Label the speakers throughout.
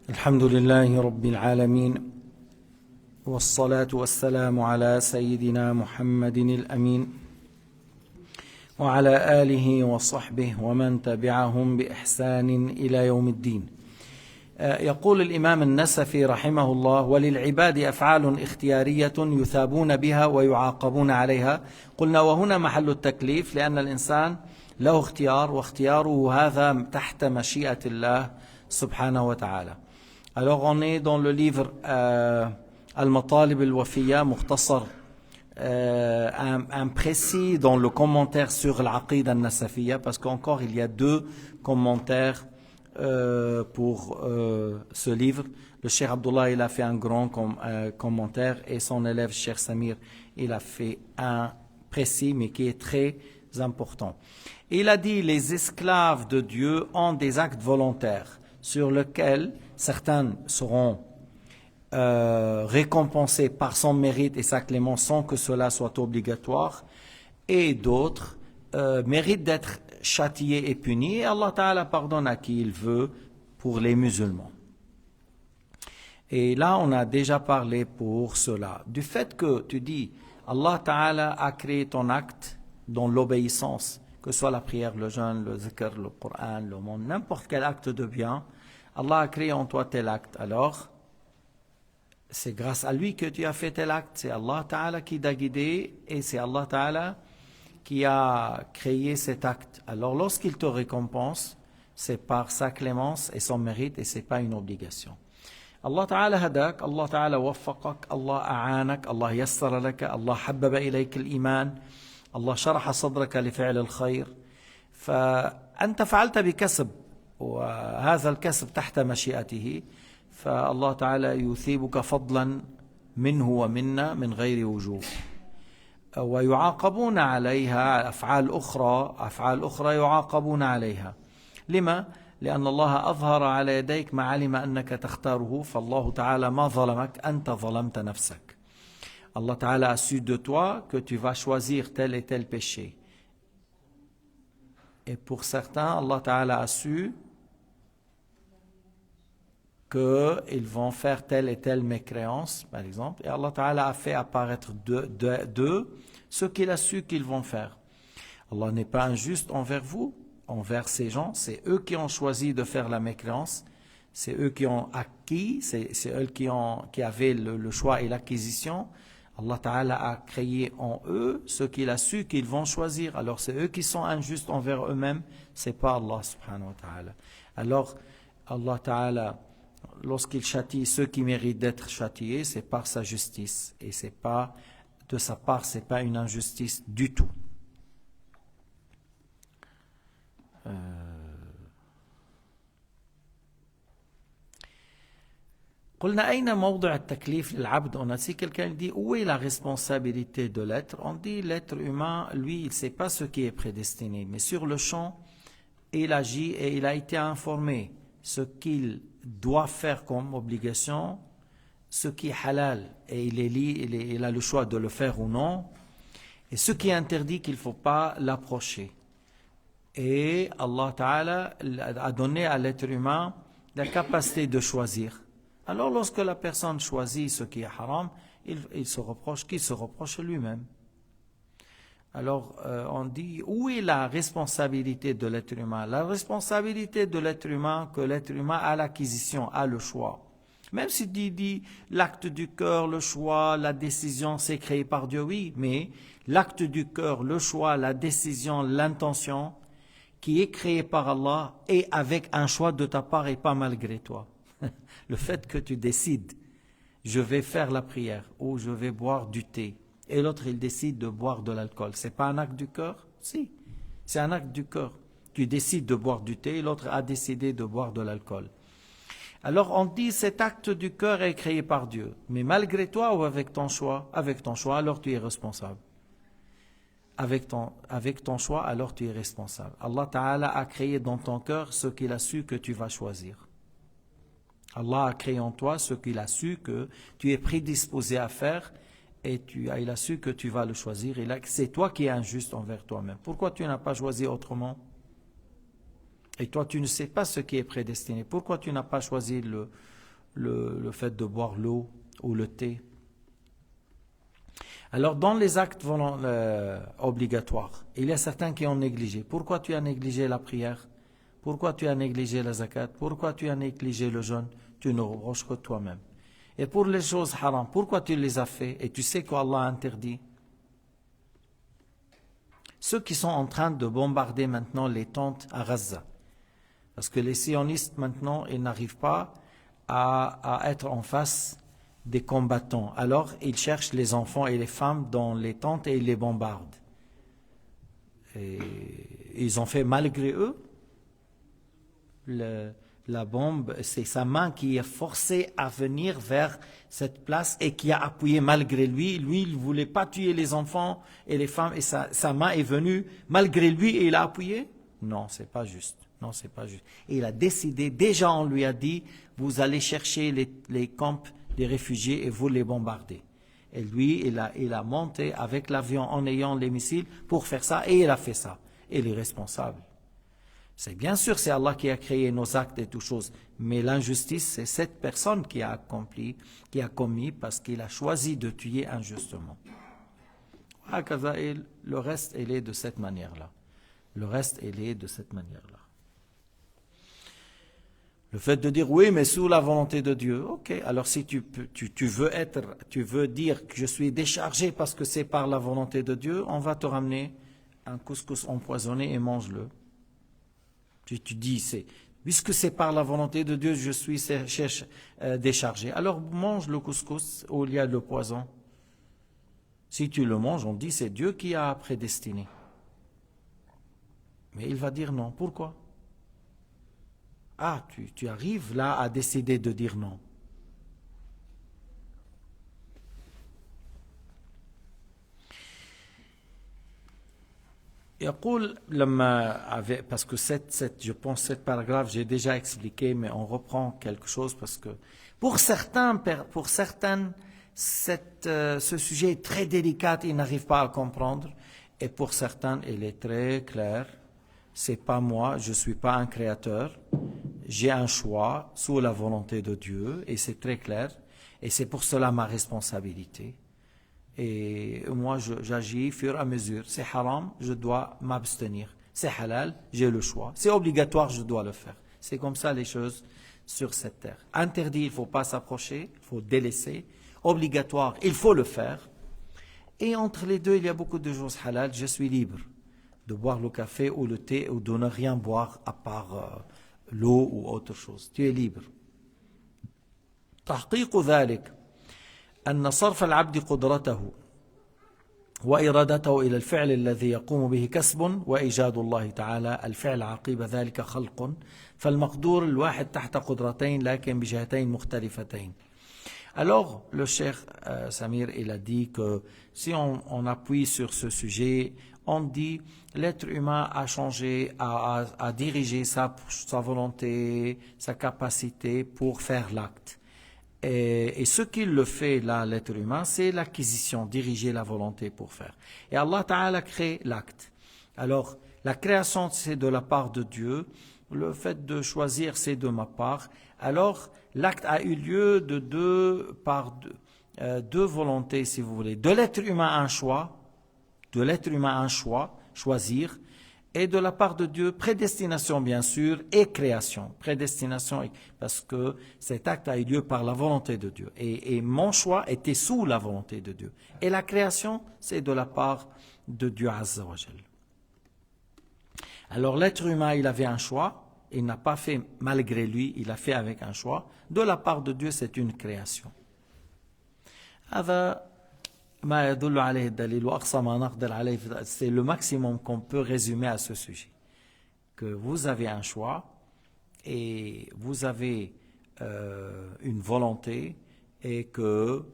Speaker 1: الحمد لله رب العالمين والصلاة والسلام على سيدنا محمد الأمين وعلى آله وصحبه ومن تبعهم بإحسان إلى يوم الدين. يقول الإمام النسفي رحمه الله: وللعباد أفعال اختيارية يثابون بها ويعاقبون عليها. قلنا وهنا محل التكليف، لأن الإنسان له اختيار، واختياره هذا تحت مشيئة الله سبحانه وتعالى. Alors on est dans le livre Al-Matalib al-Wafiya, Mukhtasar, un précis dans le commentaire sur l'Aqid al-Nasafiya, parce qu'encore il y a deux commentaires pour ce livre. Le Cheikh Abdullah il a fait un grand commentaire, et son élève Cheikh Samir il a fait un précis mais qui est très important. Il a dit: les esclaves de Dieu ont des actes volontaires sur lesquels certains seront récompensés par son mérite et sa clémence sans que cela soit obligatoire, et d'autres méritent d'être châtiés et punis, et Allah Ta'ala pardonne à qui il veut pour les musulmans. Et là on a déjà parlé pour cela, du fait que tu dis Allah Ta'ala a créé ton acte dans l'obéissance, que ce soit la prière, le jeûne, le zikr, le Coran, le monde, n'importe quel acte de bien, Allah a créé en toi tel acte. Alors, c'est grâce à lui que tu as fait tel acte. C'est Allah Ta'ala qui t'a guidé, et c'est Allah Ta'ala qui a créé cet acte. Alors, lorsqu'il te récompense, c'est par sa clémence et son mérite, et c'est pas une obligation. Allah Ta'ala hadak, Allah Ta'ala waffaqak, Allah a'anak, Allah yassara laka, Allah habbaba ilayk al-iman, Allah sharaha sadraka li fi'l al-khayr. فأنت فعلت بكسب، وهذا الكسب تحت مشيئته، فالله تعالى يثيبك فضلا منه ومنا من غير وجوب. ويعاقبون عليها أفعال أخرى يعاقبون عليها. لما؟ لأن الله أظهر على يديك ما علم أنك تختاره، فالله تعالى ما ظلمك، أنت ظلمت نفسك. Allah Ta'ala a su de toi que tu vas choisir tel et tel péché. Et pour certains, Allah Ta'ala a su qu'ils vont faire telle et telle mécréance, par exemple, et Allah Ta'ala a fait apparaître d'eux ce qu'il a su qu'ils vont faire. Allah n'est pas injuste envers vous, envers ces gens, c'est eux qui ont choisi de faire la mécréance, c'est eux qui ont acquis, c'est eux qui avaient le choix et l'acquisition. Allah Ta'ala a créé en eux ce qu'il a su qu'ils vont choisir. Alors c'est eux qui sont injustes envers eux-mêmes, c'est pas Allah subhanahu wa ta'ala. Alors Allah Ta'ala, lorsqu'il châtie ceux qui méritent d'être châtiés, c'est par sa justice, et c'est pas de sa part, c'est pas une injustice du tout. قلنا أين موضع التكليف للعبد. On a dit, quelqu'un dit où est la responsabilité de l'être. On dit l'être humain, lui, il ne sait pas ce qui est prédestiné, mais sur le champ, il agit et il a été informé ce qu'il doit faire comme obligation, ce qui est halal, et il a le choix de le faire ou non, et ce qui est interdit, qu'il ne faut pas l'approcher. Et Allah Ta'ala a donné à l'être humain la capacité de choisir. Alors lorsque la personne choisit ce qui est haram, il se reproche, qu'il se reproche lui-même. Alors on dit, où est la responsabilité de l'être humain? La responsabilité de l'être humain, que l'être humain a l'acquisition, a le choix. Même si dit l'acte du cœur, le choix, la décision, c'est créé par Dieu, oui, mais l'acte du cœur, le choix, la décision, l'intention, qui est créé par Allah, et avec un choix de ta part et pas malgré toi. Le fait que tu décides, je vais faire la prière ou je vais boire du thé, et l'autre il décide de boire de l'alcool, c'est pas un acte du cœur? Si, c'est un acte du cœur. Tu décides de boire du thé et l'autre a décidé de boire de l'alcool. Alors on dit cet acte du cœur est créé par Dieu, mais malgré toi ou avec ton choix? Avec ton choix, alors tu es responsable. Avec ton choix, alors tu es responsable. Allah Ta'ala a créé dans ton cœur ce qu'il a su que tu vas choisir. Allah a créé en toi ce qu'il a su que tu es prédisposé à faire, et il a su que tu vas le choisir. C'est toi qui es injuste envers toi-même. Pourquoi tu n'as pas choisi autrement? Et toi, tu ne sais pas ce qui est prédestiné. Pourquoi tu n'as pas choisi le fait de boire l'eau ou le thé. Alors, dans les actes obligatoires, il y a certains qui ont négligé. Pourquoi tu as négligé la prière? Pourquoi tu as négligé la zakat? Pourquoi tu as négligé le jeûne? Tu ne reproches que toi-même. Et pour les choses haram, pourquoi tu les as fait? Et tu sais qu'Allah a interdit. Ceux qui sont en train de bombarder maintenant les tentes à Gaza, parce que les sionistes maintenant, ils n'arrivent pas à être en face des combattants. Alors, ils cherchent les enfants et les femmes dans les tentes et ils les bombardent. Et ils ont fait malgré eux. La bombe, c'est sa main qui est forcée à venir vers cette place et qui a appuyé malgré lui. Lui, il ne voulait pas tuer les enfants et les femmes et sa main est venue malgré lui et il a appuyé. Non, c'est pas juste. Non, c'est pas juste. Et il a décidé, déjà on lui a dit, vous allez chercher les camps des réfugiés et vous les bombardez. Et lui, il a monté avec l'avion en ayant les missiles pour faire ça et il a fait ça. Et il est responsable. C'est bien sûr, c'est Allah qui a créé nos actes et toutes choses, mais l'injustice, c'est cette personne qui a commis parce qu'il a choisi de tuer injustement. Et le reste, il est de cette manière-là. Le reste, il est de cette manière-là. Le fait de dire oui, mais sous la volonté de Dieu, ok. Alors si tu veux dire que je suis déchargé parce que c'est par la volonté de Dieu, on va te ramener un couscous empoisonné et mange-le. Tu dis, puisque c'est par la volonté de Dieu, je suis déchargé. Alors mange le couscous où il y a le poison. Si tu le manges, on dit c'est Dieu qui a prédestiné. Mais il va dire non. Pourquoi? Ah, tu arrives là à décider de dire non. Parce que je pense cette paragraphe, j'ai déjà expliqué, mais on reprend quelque chose parce que pour certaines, ce sujet est très délicat, ils n'arrivent pas à le comprendre, et pour certains, il est très clair. C'est pas moi, je suis pas un créateur, j'ai un choix sous la volonté de Dieu, et c'est très clair, et c'est pour cela ma responsabilité. Et moi, j'agis au fur et à mesure. C'est haram, je dois m'abstenir. C'est halal, j'ai le choix. C'est obligatoire, je dois le faire. C'est comme ça les choses sur cette terre. Interdit, il ne faut pas s'approcher, il faut délaisser. Obligatoire, il faut le faire. Et entre les deux, il y a beaucoup de choses halal. Je suis libre de boire le café ou le thé ou de ne rien boire à part l'eau ou autre chose. Tu es libre. تحقيق ذلك أن صرف العبد قدرته وإرادته إلى الفعل الذي يقوم به كسب وإيجاد الله تعالى الفعل عقيب ذلك خلق فالمقدور الواحد تحت قدرتين لكن بجهتين مختلفتين. Alors, le cheikh Samir, il a dit que si on appuie sur ce sujet, on dit l'être humain a changé, a dirigé sa volonté, sa capacité pour faire l'acte. Et ce qu'il le fait là, l'être humain, c'est l'acquisition, diriger la volonté pour faire. Et Allah Ta'ala crée l'acte. Alors, la création, c'est de la part de Dieu. Le fait de choisir, c'est de ma part. Alors, l'acte a eu lieu de deux volontés, si vous voulez. De l'être humain, un choix. De l'être humain, un choix, choisir. Et de la part de Dieu, prédestination bien sûr et création. Prédestination, parce que cet acte a eu lieu par la volonté de Dieu. Et mon choix était sous la volonté de Dieu. Et la création, c'est de la part de Dieu Azza wa Jal. Alors l'être humain, il avait un choix. Il n'a pas fait malgré lui, il a fait avec un choix. De la part de Dieu, c'est une création. C'est le maximum qu'on peut résumer à ce sujet. Que vous avez un choix et vous avez une volonté et que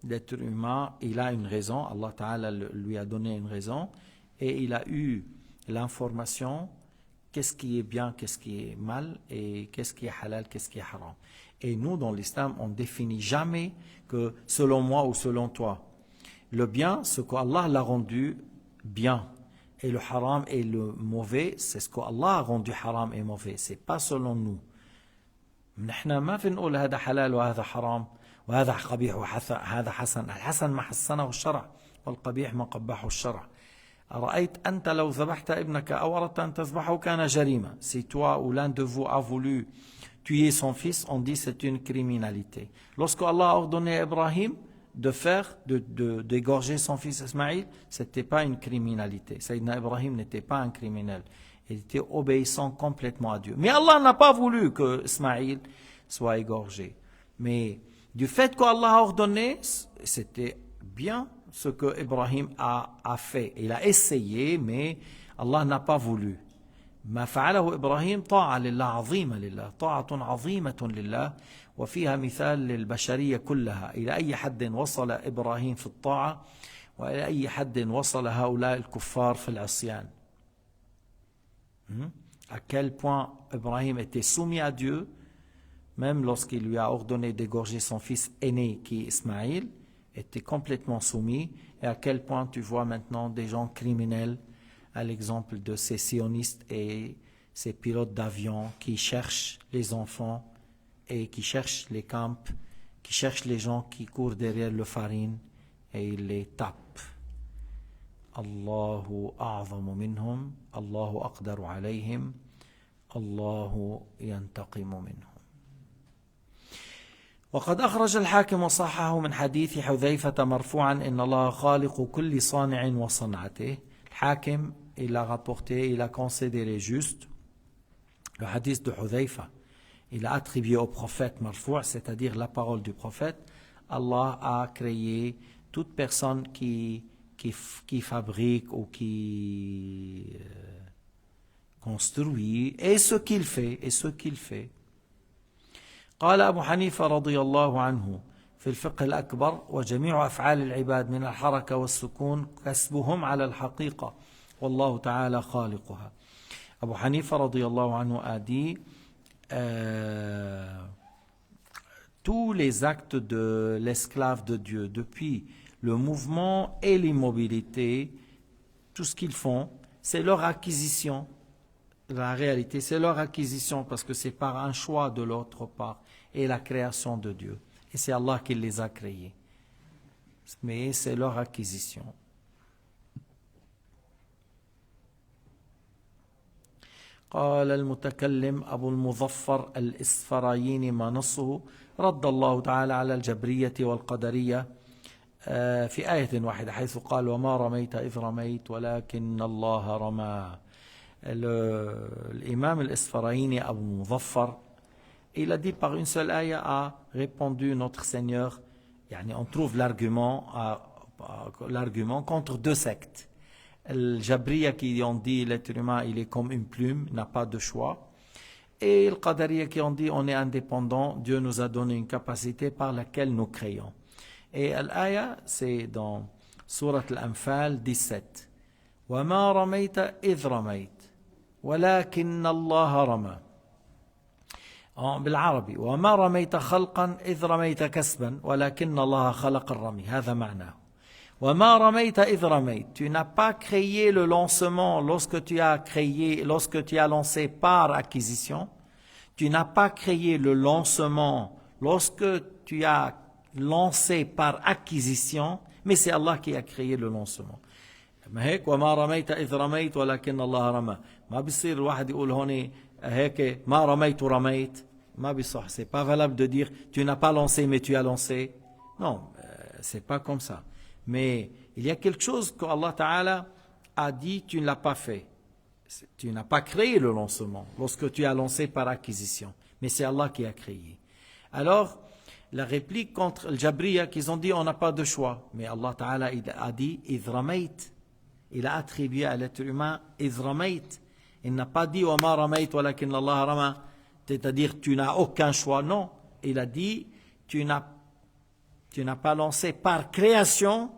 Speaker 1: l'être humain, il a une raison, Allah Ta'ala lui a donné une raison et il a eu l'information, qu'est-ce qui est bien, qu'est-ce qui est mal et qu'est-ce qui est halal, qu'est-ce qui est haram. Et nous, dans l'islam, on ne définit jamais que selon moi ou selon toi. Le bien, ce qu'Allah l'a rendu bien. Et le haram et le mauvais, c'est ce qu'Allah a rendu haram et mauvais. Ce n'est pas selon nous. نحن ما في نقول هذا حلال وهذا حرام وهذا قبيح وهذا حسن. الحسن ما حسنه الشرع والقبيح ما قبحه الشرع. رأيت أنت لو ذبحت ابنك أو أردت أن تذبحه كان جريمة. Si toi ou l'un de vous a voulu tuer son fils, on dit c'est une criminalité. Lorsque Allah a ordonné à Ibrahim d'égorger son fils Ismaïl, c'était pas une criminalité. Sayyidina Ibrahim n'était pas un criminel. Il était obéissant complètement à Dieu. Mais Allah n'a pas voulu que Ismaïl soit égorgé. Mais du fait qu'Allah a ordonné, c'était bien ce que Ibrahim a fait. Il a essayé, mais Allah n'a pas voulu. ما فعله إبراهيم طاعة لله عظيمة لله طاعة عظيمة لله وفيها مثال للبشرية كلها. إلى أي حد وصل إبراهيم في الطاعة وإلى أي حد وصل هؤلاء الكفار في العصيان. À quel point Ibrahim était soumis à Dieu, même lorsqu'il lui a ordonné d'égorger son fils aîné qui est Ismaïl, était complètement soumis. Et à quel point tu vois maintenant des gens criminels, à l'exemple de ces sionistes et ces pilotes d'avion qui cherchent les enfants et qui cherchent les camps, qui cherchent les gens qui courent derrière le farine et ils les tapent. Allahu a'zamu minhum, Allahu aqdaru alayhim, Allahu yantaqimu minhum. وقد أخرج الحاكم وصححه من حديث حذيفة مرفوعا إن الله خالق كل صانع وصنعته. الحاكم il a rapporté, il a considéré juste le hadith de Hudhayfa. Il a attribué au prophète marfou', c'est-à-dire la parole du prophète. Allah a créé toute personne qui fabrique ou qui construit et ce qu'il fait. قال أبو حنيفة رضي الله عنه في الفقه الأكبر وجميع أفعال العباد من الحركة والسكون كسبهم على الحقيقة والله تعالى خالقها. Abu Hanifa radiyallahu anhu a dit tous les actes de l'esclave de Dieu, depuis le mouvement et l'immobilité, tout ce qu'ils font, c'est leur acquisition. La réalité, c'est leur acquisition parce que c'est par un choix de l'autre part et la création de Dieu. Et c'est Allah qui les a créés. Mais c'est leur acquisition. قال المتكلم أبو المظفر الإسفرايني ما نصه رد الله تعالى على الجبرية والقدرية في آية واحدة حيث قال وما رميت إذ رميت ولكن الله رمى. L'imam al-Isfaraini Abu Muzaffar, il a dit par une seule ayah a répondu notre Seigneur. On trouve l'argument contre deux sectes. Le Jabriya qui ont dit l'être humain il est comme une plume, n'a pas de choix. Et le Qadariya qui ont dit on est indépendant, Dieu nous a donné une capacité par laquelle nous créons. Et l'ayah c'est dans Surat Al-Anfal 17. وَمَا رَمَيْتَ إِذْ رَمَيْتَ ولكن الله رمى. بالعربي وما رميت خلقا إذ رميت كسبا ولكن الله خلق الرمي. هذا معناه. وما رميت إذ رميت. Tu n'as pas créé le lancement lorsque tu as lancé par acquisition. Tu n'as pas créé le lancement lorsque tu as lancé par acquisition, mais c'est Allah qui a créé le lancement. ما هيك وما رميت إذ رميت ولكن الله رمى. ما بيصير الواحد يقول هون هيك ما رميت ورميت. ما بيصح. C'est pas valable de dire tu n'as pas lancé mais tu as lancé. Non, c'est pas comme ça. Mais il y a quelque chose que Allah Ta'ala a dit tu ne l'as pas fait. Tu n'as pas créé le lancement lorsque tu as lancé par acquisition. Mais c'est Allah qui a créé. Alors, la réplique contre le Jabriya qu'ils ont dit on n'a pas de choix. Mais Allah Ta'ala a dit إذ رميت. Il a attribué à l'être humain إذ رميت. Il n'a pas dit وما رميت ولكن الله رمى. C'est-à-dire tu n'as aucun choix. Non. Il a dit tu n'as pas lancé par création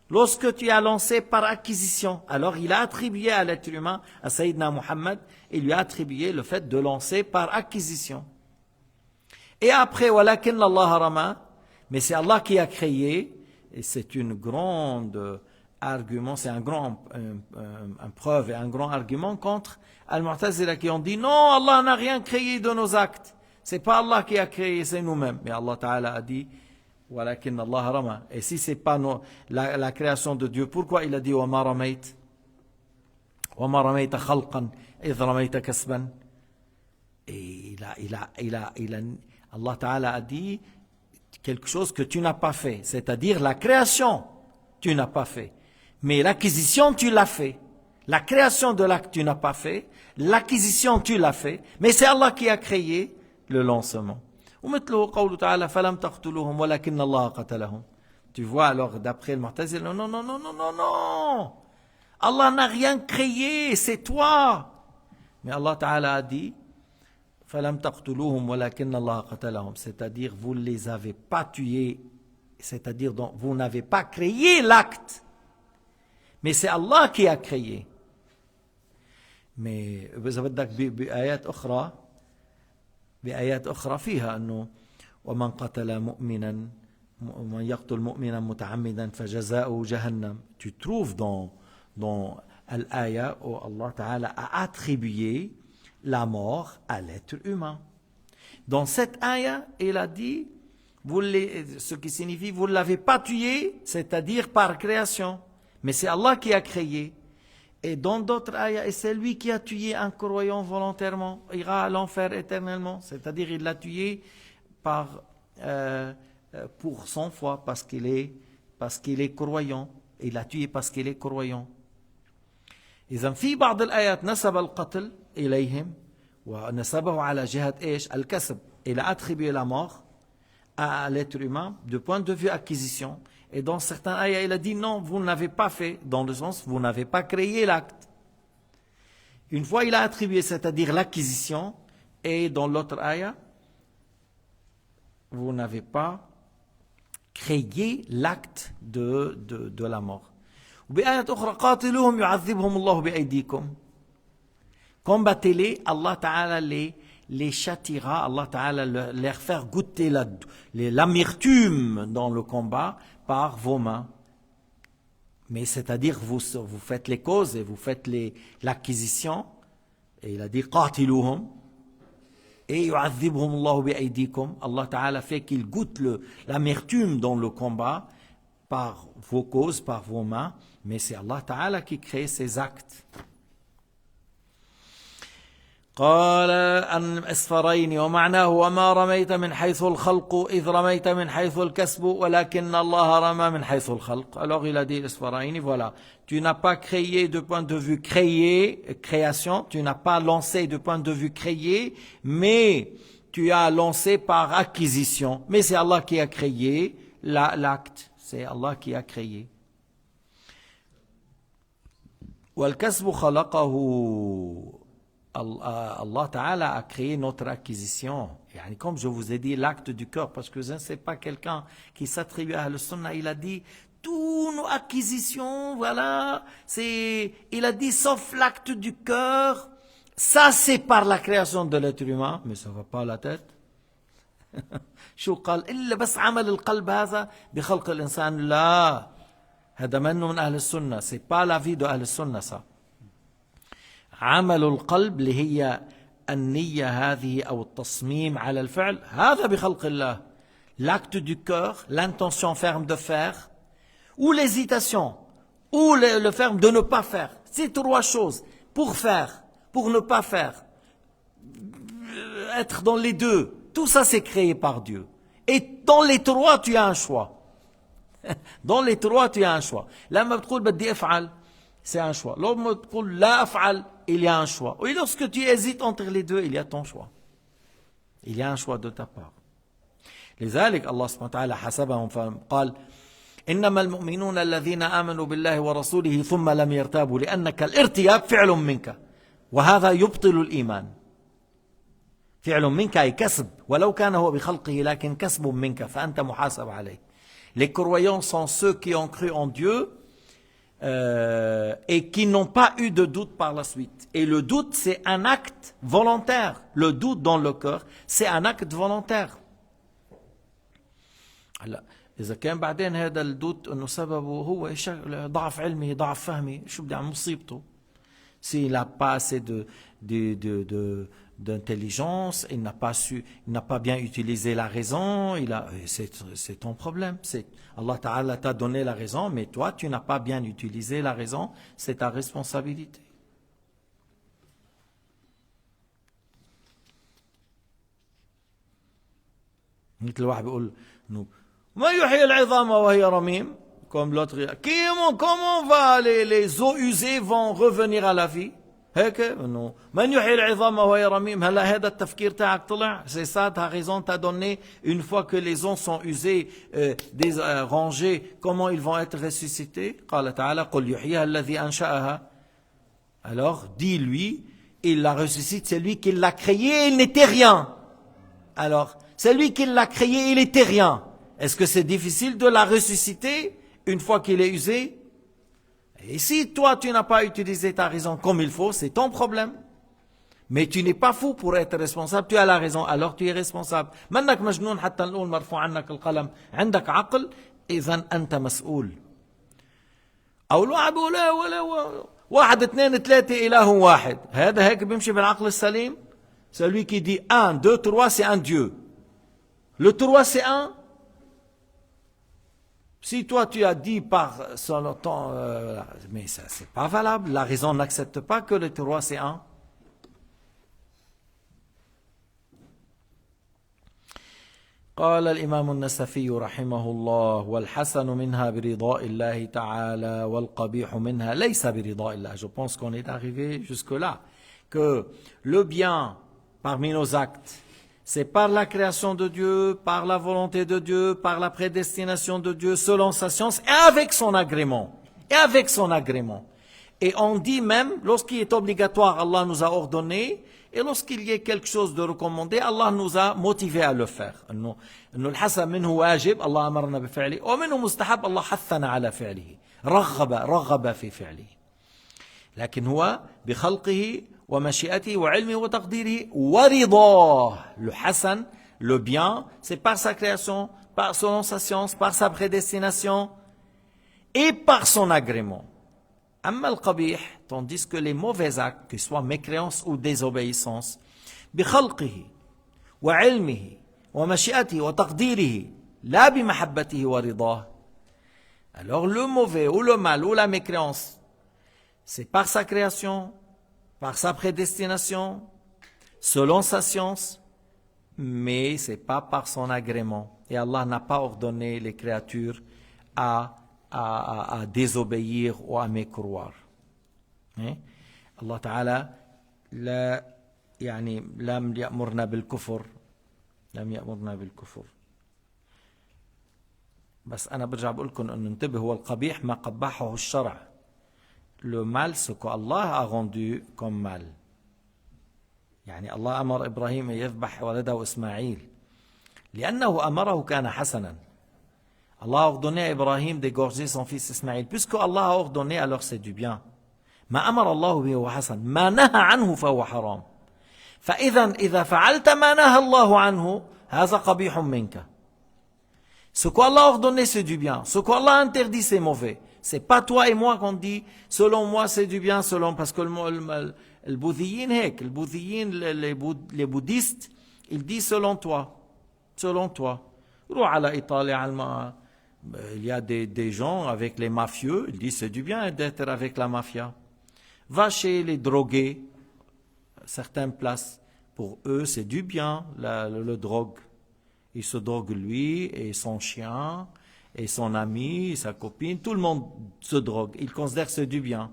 Speaker 1: lorsque tu as lancé par acquisition. Alors il a attribué à l'être humain, à Sayyidina Muhammad, il lui a attribué le fait de lancer par acquisition. Et après, وَلَكِنَّ اللَّهَ رَمَى, mais c'est Allah qui a créé, et c'est une grande argument, c'est un preuve et un grand argument contre Al-Mu'tazila qui ont dit non, Allah n'a rien créé de nos actes. C'est pas Allah qui a créé, c'est nous-mêmes. Mais Allah Ta'ala a dit, walakin Allah rama. Et si c'est pas la création de Dieu, pourquoi il a dit, wa ma ramayt? Wa ma ramayta khalqan, idh ramayta kasban. Et Allah Ta'ala a dit quelque chose que tu n'as pas fait. C'est-à-dire la création, tu n'as pas fait. Mais l'acquisition, tu l'as fait. La création de l'acte, tu n'as pas fait. L'acquisition, tu l'as fait. Mais c'est Allah qui a créé le lancement. Tu vois alors d'après le Mu'tazila, non, non, non, non, non, non, non. Allah n'a rien créé, c'est toi. Mais Allah Ta'ala a dit, c'est-à-dire vous ne les avez pas tués, c'est-à-dire vous n'avez pas créé l'acte. Mais c'est Allah qui a créé. Mais إذا بدك بآيات أخرى فيها أنه ومن قتل مؤمنا ومن يقتل مؤمنا متعمدا فجزاؤه جهنم. Tu trouves dans l'aya où Allah Ta'ala a attribué la mort à l'être humain. Dans cette aya, il a dit ce qui signifie vous ne l'avez pas tué, c'est-à-dire par création. Mais c'est Allah qui a créé. Et dans d'autres ayats, et c'est lui qui a tué un croyant volontairement, il ira à l'enfer éternellement. C'est-à-dire il l'a tué pour son foi, parce qu'il est croyant. Il l'a tué parce qu'il est croyant. إذن في بعض الآيات نسب القتل إليهم ونسبه على جهة إيش؟ الكسب. Il a attribué la mort à l'être humain de point de vue acquisition. Et dans certains ayats, il a dit non, vous ne l'avez pas fait, dans le sens, vous n'avez pas créé l'acte. Une fois, il a attribué, c'est-à-dire l'acquisition, et dans l'autre ayat, vous n'avez pas créé l'acte de la mort. Combattez-les, Allah Ta'ala les châtira, Allah Ta'ala leur faire goûter l'amertume dans le combat par vos mains. Mais c'est-à-dire vous faites les causes et vous faites l'acquisition. Et il a dit qatiluhum et yu'adhibhum Allah bi'aydikum. Allah Ta'ala fait qu'ils goûtent l'amertume dans le combat par vos causes, par vos mains. Mais c'est Allah Ta'ala qui crée ces actes. قال عن أسفرين ومعناه وما رميت من حيث الخلق إذ رميت من حيث الكسب ولكن الله رمى من حيث الخلق. Alors il a dit Asfaraini, voilà, tu n'as pas créé de point de vue création, tu n'as pas lancé de point de vue créé, mais tu as lancé par acquisition. Mais c'est Allah qui a créé l'acte, c'est Allah qui a créé. والكسب خلقه. Allah Ta'ala a créé notre acquisition. Et comme je vous ai dit, l'acte du cœur, parce que je ne sais pas quelqu'un qui s'attribue à Al-Sunnah, il a dit, toutes nos acquisitions, voilà, il a dit, sauf l'acte du cœur, ça c'est par la création de l'être humain, mais ça ne va pas à la tête. شو قال إلا بس عمل القلب هذا بخلق الإنسان لا هذا منه من أهل السنة c'est pas la vie de أهل السنة ça. عمل القلب اللي هي النية هذه أو التصميم على الفعل هذا بخلق الله. L'acte du cœur, l'intention ferme de faire, ou l'hésitation, ou le ferme de ne pas faire. C'est trois choses. Pour faire, pour ne pas faire, être dans les deux. Tout ça c'est créé par Dieu. Et dans les trois tu as un choix. Dans les trois tu as un choix. لما بتقول بدي أفعل, c'est un choix. Lorsque tu dis la af'al, il y a un choix. Et lorsque tu hésites entre les deux, il y a ton choix. Il y a un choix de ta part. لذلك الله سبحانه وتعالى حسبهم فقال إنما المؤمنون الذين آمنوا بالله ورسوله ثم لم يرتابوا لأنك الارتياب فعل منك وهذا يبطل الإيمان. فعل منك أي كسب ولو كان هو بخلقه لكن كسب منك فأنت محاسب عليه. Les croyants sont ceux qui ont cru en Dieu et qui n'ont pas eu de doute par la suite. Et le doute, c'est un acte volontaire. Le doute dans le cœur, c'est un acte volontaire. هلا إذا كان بعدين هذا الدوت إنه سببه هو ضعف علمي ضعف فهمي شو بدي عم مصيبته. S'il n'a pas assez d'intelligence, il n'a pas bien utilisé la raison, c'est ton problème. Allah Ta'ala t'a donné la raison, mais toi, tu n'as pas bien utilisé la raison, c'est ta responsabilité. مثل واحد بيقول انه ما يحيي العظام وهي رميم, comme l'autre, comment va les os usés vont revenir à la vie? هيك انه من يحيي العظام وهي رميم. هلا هذا التفكير تاعك طلع, c'est ça ta raison t'a donné, une fois que les os sont usés, rangés, comment ils vont être ressuscités? قال تعالى قل يحييها الذي أنشأها. Alors dis-lui, il la ressuscite, c'est lui qui l'a créé, il n'était rien. Alors c'est lui qui l'a créé, il était rien. Est-ce que c'est difficile de la ressusciter une fois qu'il est usé? Et si toi tu n'as pas utilisé ta raison comme il faut, c'est ton problème. Mais tu n'es pas fou pour être responsable, tu as la raison, alors tu es responsable. منك مجنون حتى نقول مرفوع عنك القلم, عندك عقل, إذن أنت مسؤول. أو الواحد بيقول ولا واحد اثنين ثلاثة إله واحد, هذا هيك بيمشي بالعقل السليم. Celui qui dit 1, 2, 3, c'est un Dieu. Le 3, c'est 1. Si toi, tu as dit par son temps, mais ça, c'est pas valable. La raison n'accepte pas que le 3, c'est 1. قال الإمام النسفي رحمه الله والحسن منها برضاء الله تعالى والقبيح منها ليس برضاء الله. Je pense qu'on est arrivé jusque-là. Que le bien parmi nos actes, c'est par la création de Dieu, par la volonté de Dieu, par la prédestination de Dieu, selon sa science, et avec son agrément. Et avec son agrément. Et on dit même, lorsqu'il est obligatoire, Allah nous a ordonné, et lorsqu'il y a quelque chose de recommandé, Allah nous a motivé à le faire. إنه الحسن منه واجب, Allah أمرنا بفعله, ومنه مستحب, Allah حثنا على فعله. رغب في فعله. لكن هو بخلقه ومشيئته وعلمه وتقديره ورضاه. Le hasan, le bien, c'est par sa création, par selon sa science, par sa prédestination et par son agrément. أما القبيح, tandis que les mauvais actes, que ce soit mécréance ou désobéissance, بخلقه وعلمه ومشيئته وتقديره لا بمحبته ورضاه. Alors le mauvais ou le mal ou la mécréance, c'est par sa création, par sa prédestination, selon sa science, mais ce n'est pas par son agrément. Et Allah n'a pas ordonné les créatures à désobéir ou à mécroire. Allah Ta'ala لم يأمرنا بالكفر. بس أنا برجع بقول لكم أن انتبه, هو القبيح ما قبحه الشرع. Le mal, ce qu'Allah a rendu comme mal. يعني الله أمر إبراهيم أن يذبح ولده إسماعيل لأنه أمره كان حسنا. Allah a ordonné à Ibrahim d'égorger son fils Ismaïl. Puisque Allah a ordonné, alors c'est du bien. ما أمر الله به هو حسن, ما نهى عنه فهو حرام. إذا فعلت ما نهى الله عنه هذا قبيح منك. Ce qu'Allah a ordonné, c'est du bien. Ce qu'Allah a interdit, c'est mauvais. C'est pas toi et moi qu'on dit, selon moi c'est du bien, parce que le bouddhiyyin, les bouddhistes, ils disent selon toi. Il y a des gens avec les mafieux, ils disent c'est du bien d'être avec la mafia. Va chez les drogués, certaines places, pour eux c'est du bien, le drogue. Il se drogue lui et son chien et son ami, sa copine, tout le monde se drogue. Ils considèrent que c'est du bien.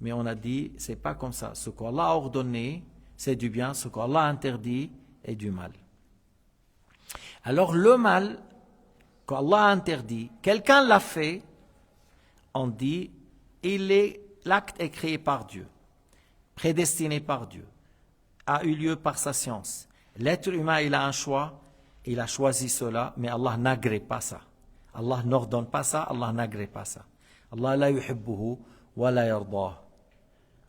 Speaker 1: Mais on a dit, c'est pas comme ça. Ce qu'Allah a ordonné, c'est du bien. Ce qu'Allah a interdit est du mal. Alors le mal qu'Allah a interdit, quelqu'un l'a fait, on dit, l'acte est créé par Dieu, prédestiné par Dieu, a eu lieu par sa science. L'être humain, il a un choix. Il a choisi cela, mais Allah n'agrée pas ça. Allah n'ordonne pas ça, Allah n'agrée pas ça. Allah la yuhibbuhu wa la yardah.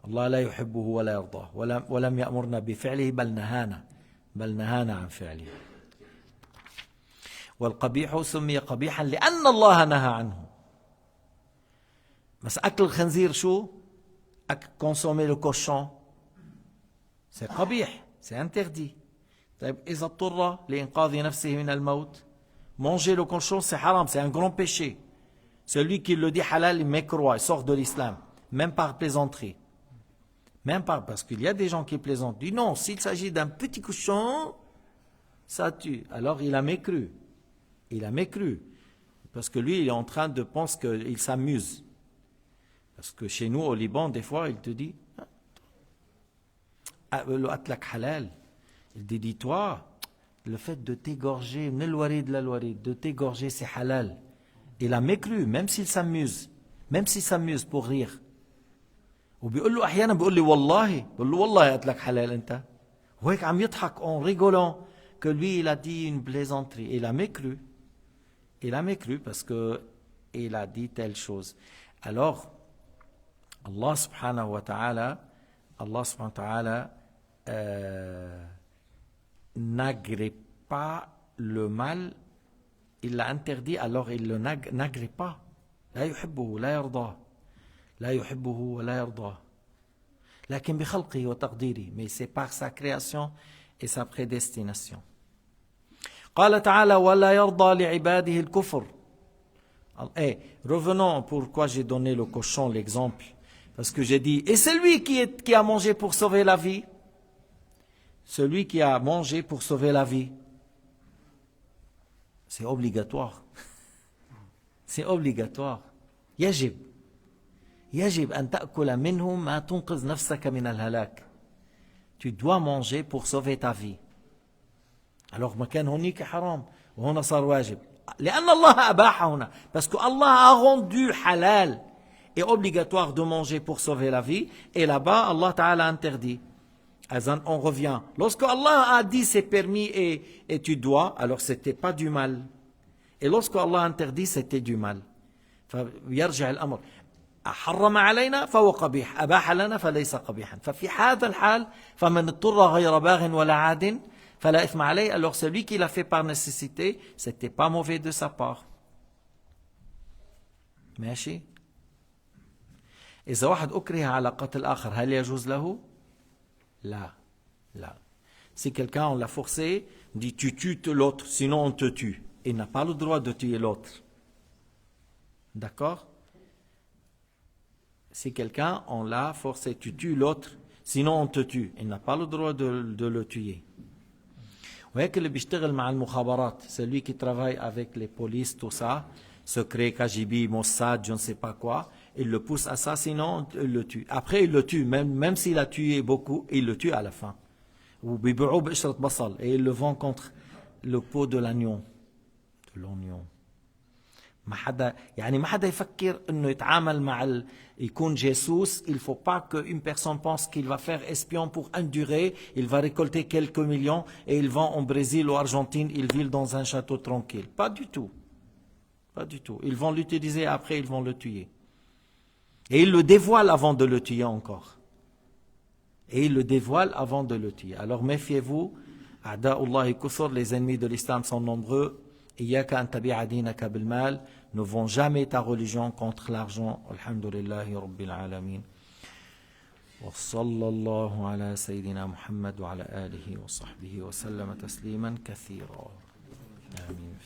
Speaker 1: Allah la yuhibbuhu wa la yardah. ولم يأمرنا بفعله بل نهانا عن فعله. والقبيح سمي قبيحا لأن الله نهى عنه. بس أكل الخنزير شو؟ consommer le cochon, c'est qabih, c'est interdit. إذا اضطر لإنقاذ نفسه من الموت, manger le cochon c'est haram, c'est un grand péché. Celui qui le dit halal, il mécroit, il sort de l'islam, même par plaisanterie. Même pas, parce qu'il y a des gens qui plaisantent. Ils disent non, s'il s'agit d'un petit cochon, ça tue. Alors il a mécru. Il a mécru. Parce que lui, il est en train de penser qu'il s'amuse. Parce que chez nous, au Liban, des fois, il te dit le atlak halal. Il dit, dis-toi, le fait de t'égorger, de t'égorger, c'est halal. Il a mécru, même s'il s'amuse. Même s'il s'amuse pour rire. وبيقول له احيانا بيقول لي والله بقول له والله قلت لك حلال انت وهيك عم يضحك en rigolant que lui il a dit une plaisanterie. Il a mécru parce que il a dit telle chose. Alors Allah subhanahu wa ta'ala n'agrée pas le mal, il l'a interdit, alors il le n'agrée pas. لا يحبه لا يرضاه لا يحبه ولا يرضاه لكن بخلقه وتقديره, mais c'est par sa création et sa prédestination. قال تعالى ولا يرضى لعباده الكفر. Revenons pourquoi j'ai donné le cochon l'exemple, parce que j'ai dit et celui qui a mangé pour sauver la vie, celui qui a mangé pour sauver la vie, c'est obligatoire. C'est obligatoire. يجب أن تأكل منه ما تنقذ نفسك من الهلاك. Tu dois manger pour sauver ta vie. Alors ما كان هونيك حرام وهنا صار واجب. لأن الله أباح هنا. Parce que Allah a rendu halal et obligatoire de manger pour sauver la vie. Et là-bas, Allah Ta'ala interdit. On revient. Lorsque Allah a dit c'est permis et tu dois, alors c'était pas du mal. Et lorsque Allah interdit, c'était du mal. فيرجع الأمر. حرم علينا فهو قبيح أباح لنا فليس قبيحا ففي هذا الحال فمن اضطر غير باغ ولا عاد فلا إثم عليه. Alors celui qui l'a fait par nécessité, c'était pas mauvais de sa part. ماشي. إذا واحد أكره على قتل آخر هل يجوز له؟ لا. Si quelqu'un on l'a forcé, dit tu tues l'autre sinon on te tue. Il n'a pas le droit de tuer l'autre. D'accord? Si quelqu'un, on l'a forcé, tu tues l'autre, sinon on te tue. Il n'a pas le droit de le tuer. وهيك اللي بيشتغل مع المخابرات, celui qui travaille avec les polices, tout ça, secret, KGB, Mossad, je ne sais pas quoi, il le pousse à ça, sinon il le tue. Après il le tue, même s'il a tué beaucoup, il le tue à la fin. وبيبيعوه بقشرة بصل, et il le vend contre le pot de l'oignon. ما حدا يفكر انه يتعامل مع يكون جاسوس. Il faut pas qu'une personne pense qu'il va faire espion pour une durée, il va récolter quelques millions et il vend en Brésil ou Argentine, il vit dans un château tranquille. Pas du tout. Ils vont l'utiliser, après ils vont le tuer. Et ils le dévoilent avant de le tuer encore. Alors méfiez-vous, a'da'ullahi kuthur, les ennemis de l'islam sont nombreux. إياك أن تبيع دينك بالمال. Ne vends jamais ta religion contre l'argent. Alhamdulillahi Rabbil Alamin. وصلى الله على سيدنا محمد وعلى آله وصحبه وسلم تسليما كثيرا. آمين.